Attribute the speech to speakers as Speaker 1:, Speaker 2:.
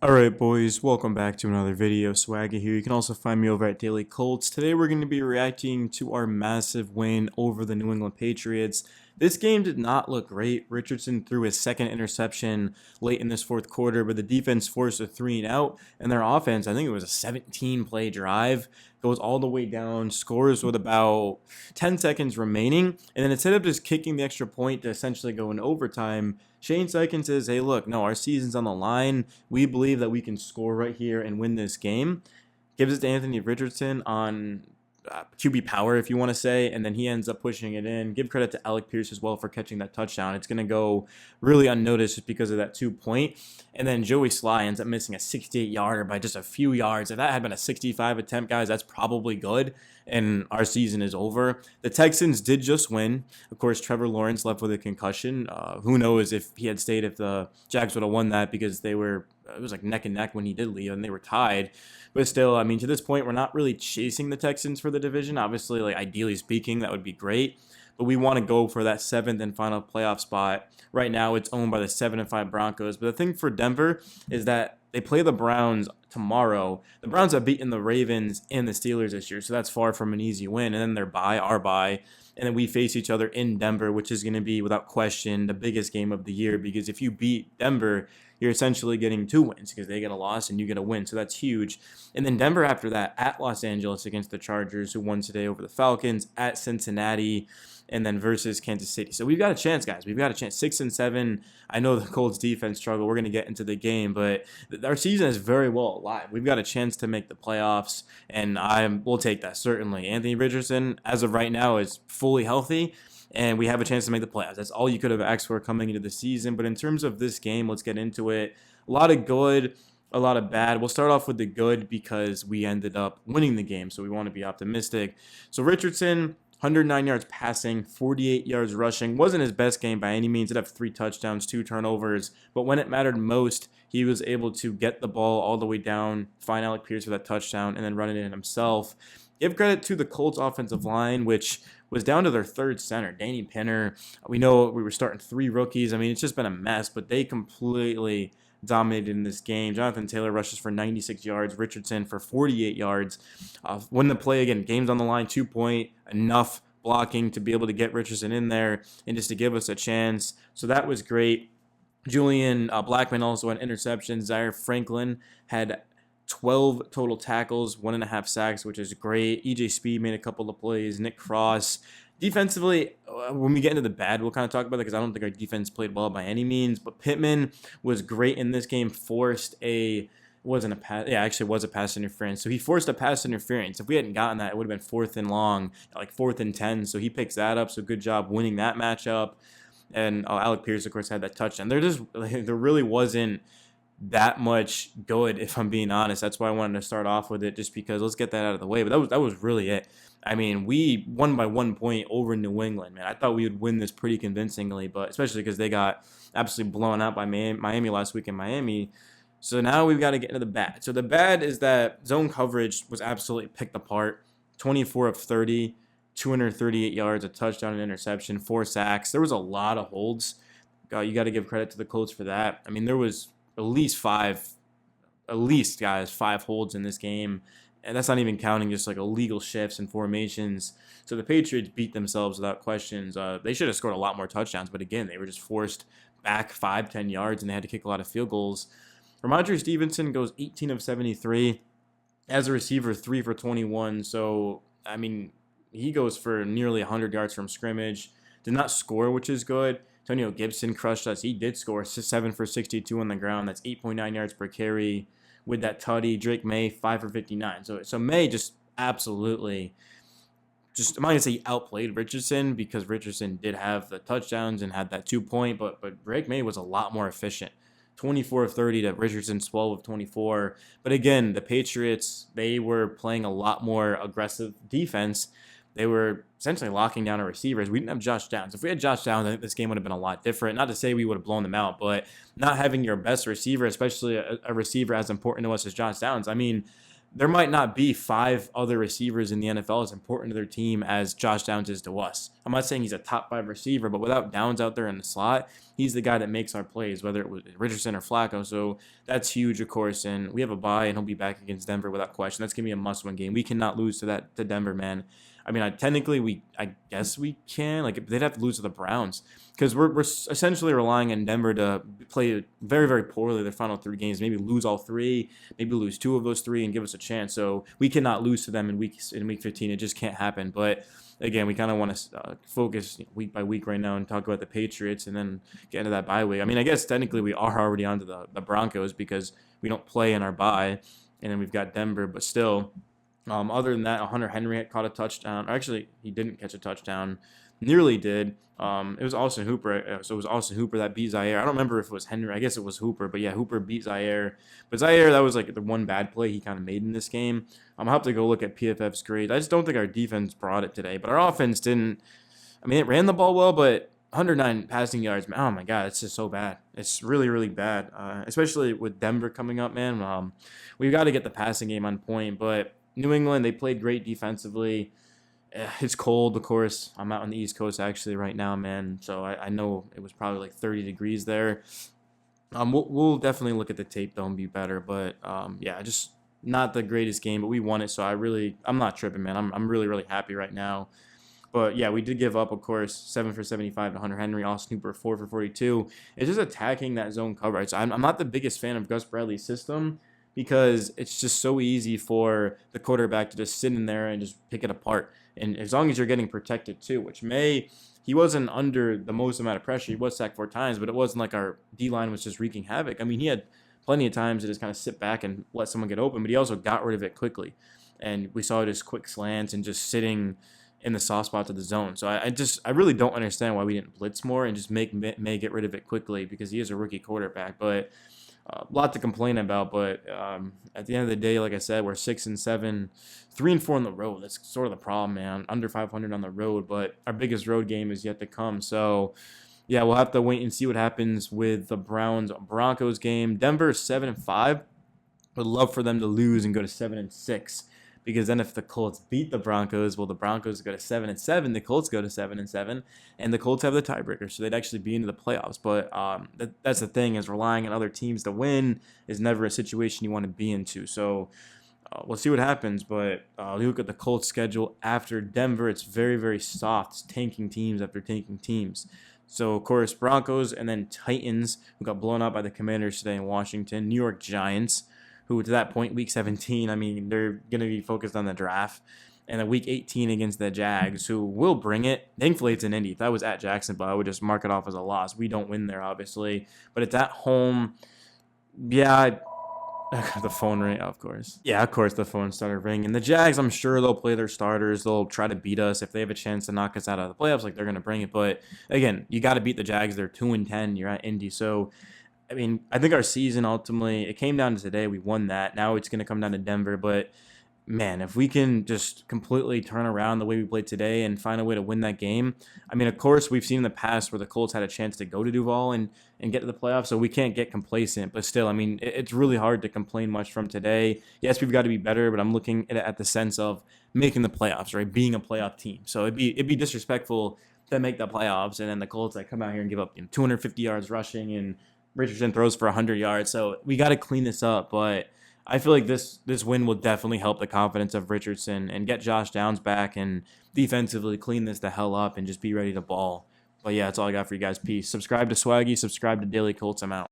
Speaker 1: Alright boys, welcome back to another video. Swaggy here. You can also find me over at Daily Colts. Today we're going to be reacting to our massive win over the New England Patriots. This game did not look great. Richardson threw his second interception late in this fourth quarter, but the defense forced a 3-and-out, and their offense, I think it was a 17-play drive, goes all the way down, scores with about 10 seconds remaining, and then instead of just kicking the extra point to essentially go in overtime, Shane Steichen says, hey, look, no, our season's on the line. We believe that we can score right here and win this game. Gives it to Anthony Richardson on QB power, if you want to say, and then he ends up pushing it in. Give credit to Alec Pierce as well for catching that touchdown. It's going to go really unnoticed just because of that 2-point. And then Joey Sly ends up missing a 68-yarder by just a few yards. If that had been a 65 attempt, guys, that's probably good, and our season is over. The Texans did just win. Of course, Trevor Lawrence left with a concussion. Who knows if he had stayed, if the Jags would have won that, because they were, it was like neck and neck when he did leave, and they were tied. But still, I mean, to this point, we're not really chasing the Texans for the division. Obviously, like ideally speaking, that would be great. But we want to go for that 7th and final playoff spot. Right now, it's owned by the 7-5 Broncos. But the thing for Denver is that they play the Browns tomorrow. The Browns have beaten the Ravens and the Steelers this year, so that's far from an easy win. And then their bye, our bye, and then we face each other in Denver, which is going to be, without question, the biggest game of the year, because if you beat Denver, you're essentially getting 2 wins because they get a loss and you get a win. So that's huge. And then Denver after that at Los Angeles against the Chargers, who won today over the Falcons, at Cincinnati, and then versus Kansas City. So we've got a chance, guys. We've got a chance. 6-7. I know the Colts defense struggle. We're going to get into the game, but our season is very well alive. We've got a chance to make the playoffs, and we'll take that, certainly. Anthony Richardson, as of right now, is fully healthy, and we have a chance to make the playoffs. That's all you could have asked for coming into the season. But in terms of this game, let's get into it. A lot of good, a lot of bad. We'll start off with the good because we ended up winning the game, so we want to be optimistic. So Richardson, 109 yards passing, 48 yards rushing. Wasn't his best game by any means. Did have 3 touchdowns, 2 turnovers. But when it mattered most, he was able to get the ball all the way down, find Alec Pierce for that touchdown, and then run it in himself. Give credit to the Colts offensive line, which was down to their third center, Danny Pinner. We know we were starting 3 rookies. I mean, it's just been a mess, but they completely dominated in this game. Jonathan Taylor rushes for 96 yards, Richardson for 48 yards. Win the play again, game's on the line, 2-point, enough blocking to be able to get Richardson in there and just to give us a chance. So that was great. Julian Blackman also had interceptions. Zaire Franklin had 12 total tackles, 1.5 sacks, which is great. EJ Speed made a couple of plays. Nick Cross. Defensively, when we get into the bad, we'll kind of talk about it because I don't think our defense played well by any means. But Pittman was great in this game, forced a wasn't a pass. Yeah, actually it was a pass interference. So he forced a pass interference. If we hadn't gotten that, it would have been 4th and long, like 4th and 10. So he picks that up. So good job winning that matchup. And Alec Pierce, of course, had that touchdown. There really wasn't that much good, if I'm being honest. That's why I wanted to start off with it, just because let's get that out of the way. But that was really it. I mean, we won by 1 point over New England, man. I thought we would win this pretty convincingly, but especially because they got absolutely blown out by Miami last week in Miami. So now we've got to get into the bad. So the bad is that zone coverage was absolutely picked apart. 24 of 30, 238 yards, a touchdown, an interception, 4 sacks. There was a lot of holds. You got to give credit to the Colts for that. I mean, there was at least 5 holds in this game. And that's not even counting just like illegal shifts and formations. So the Patriots beat themselves without questions. They should have scored a lot more touchdowns, but again, they were just forced back 5-10 yards, and they had to kick a lot of field goals. Ramondre Stevenson goes 18 of 73 as a receiver, 3 for 21. So I mean, he goes for nearly 100 yards from scrimmage. Did not score, which is good. Antonio Gibson crushed us. He did score 7 for 62 on the ground. That's 8.9 yards per carry with that tutty. Drake May, 5 for 59. So May just absolutely, I'm not going to say he outplayed Richardson because Richardson did have the touchdowns and had that 2-point, but Drake May was a lot more efficient. 24 of 30 to Richardson's 12 of 24. But again, the Patriots, they were playing a lot more aggressive defense. They were essentially locking down our receivers. We didn't have Josh Downs. If we had Josh Downs, I think this game would have been a lot different. Not to say we would have blown them out, but not having your best receiver, especially a receiver as important to us as Josh Downs. I mean, there might not be 5 other receivers in the NFL as important to their team as Josh Downs is to us. I'm not saying he's a top 5 receiver, but without Downs out there in the slot, he's the guy that makes our plays, whether it was Richardson or Flacco. So that's huge, of course. And we have a bye, and he'll be back against Denver without question. That's gonna be a must-win game. We cannot lose to Denver, man. I mean, I guess we can. Like, they'd have to lose to the Browns because we're essentially relying on Denver to play very, very poorly their final 3 games. Maybe lose all 3, maybe lose 2 of those 3, and give us a chance. So we cannot lose to them in week 15. It just can't happen. But again, we kind of want to focus week by week right now and talk about the Patriots and then get into that bye week. I mean, I guess technically we are already onto the Broncos because we don't play in our bye, and then we've got Denver, but still. Other than that, Hunter Henry had caught a touchdown. Or actually, he didn't catch a touchdown. Nearly did. It was Austin Hooper. So it was Austin Hooper that beat Zaire. I don't remember if it was Henry. I guess it was Hooper. But yeah, Hooper beat Zaire. But Zaire, that was like the one bad play he kind of made in this game. I'll have to go look at PFF's grades. I just don't think our defense brought it today. But our offense didn't. I mean, it ran the ball well, but 109 passing yards. Oh my God, it's just so bad. It's really, really bad. Especially with Denver coming up, man. We've got to get the passing game on point. But New England, they played great defensively. It's cold, of course. I'm out on the East Coast actually right now, man. So I know it was probably like 30 degrees there. We'll definitely look at the tape though and be better. But yeah, just not the greatest game, but we won it. So I'm not tripping, man. I'm really, really happy right now. But yeah, we did give up, of course, 7 for 75 to Hunter Henry. Austin Hooper 4 for 42. It's just attacking that zone coverage. I'm not the biggest fan of Gus Bradley's system, because it's just so easy for the quarterback to just sit in there and just pick it apart. And as long as you're getting protected too, he wasn't under the most amount of pressure. He was sacked 4 times, but it wasn't like our D-line was just wreaking havoc. I mean, he had plenty of times to just kind of sit back and let someone get open, but he also got rid of it quickly. And we saw just quick slants and just sitting in the soft spots of the zone. So I really don't understand why we didn't blitz more and just make May get rid of it quickly, because he is a rookie quarterback. But a lot to complain about, but at the end of the day, like I said, we're 6-7, 3-4 on the road. That's sort of the problem, man. Under 500 on the road, but our biggest road game is yet to come. So, yeah, we'll have to wait and see what happens with the Browns-Broncos game. Denver 7-5. Would love for them to lose and go to 7-6. Because then if the Colts beat the Broncos, well, the Broncos go to 7-7, the Colts go to 7-7, and the Colts have the tiebreaker, so they'd actually be into the playoffs. But that's the thing, is relying on other teams to win is never a situation you want to be into. So we'll see what happens. But we look at the Colts schedule after Denver. It's very, very soft. It's tanking teams after tanking teams. So, of course, Broncos and then Titans, who got blown out by the Commanders today in Washington. New York Giants, who to that point, week 17, I mean, they're going to be focused on the draft. And then week 18 against the Jags, who will bring it. Thankfully, it's in Indy. If that was at Jacksonville, I would just mark it off as a loss. We don't win there, obviously. But it's at home. Yeah, the phone rang, of course. Yeah, of course, the phone started ringing. And the Jags, I'm sure they'll play their starters. They'll try to beat us. If they have a chance to knock us out of the playoffs, like, they're going to bring it. But, again, you got to beat the Jags. They're 2-10. You're at Indy. So, I mean, I think our season ultimately, it came down to today. We won that. Now it's going to come down to Denver. But, man, if we can just completely turn around the way we played today and find a way to win that game. I mean, of course, we've seen in the past where the Colts had a chance to go to Duval and get to the playoffs, so we can't get complacent. But still, I mean, it's really hard to complain much from today. Yes, we've got to be better, but I'm looking at the sense of making the playoffs, right? Being a playoff team. So it'd be disrespectful to make the playoffs, and then the Colts come out here and give up 250 yards rushing, and Richardson throws for 100 yards. So we got to clean this up, but I feel like this win will definitely help the confidence of Richardson and get Josh Downs back and defensively clean this the hell up and just be ready to ball. But yeah, that's all I got for you guys. Peace. Subscribe to Swaggy. Subscribe to Daily Colts. I'm out.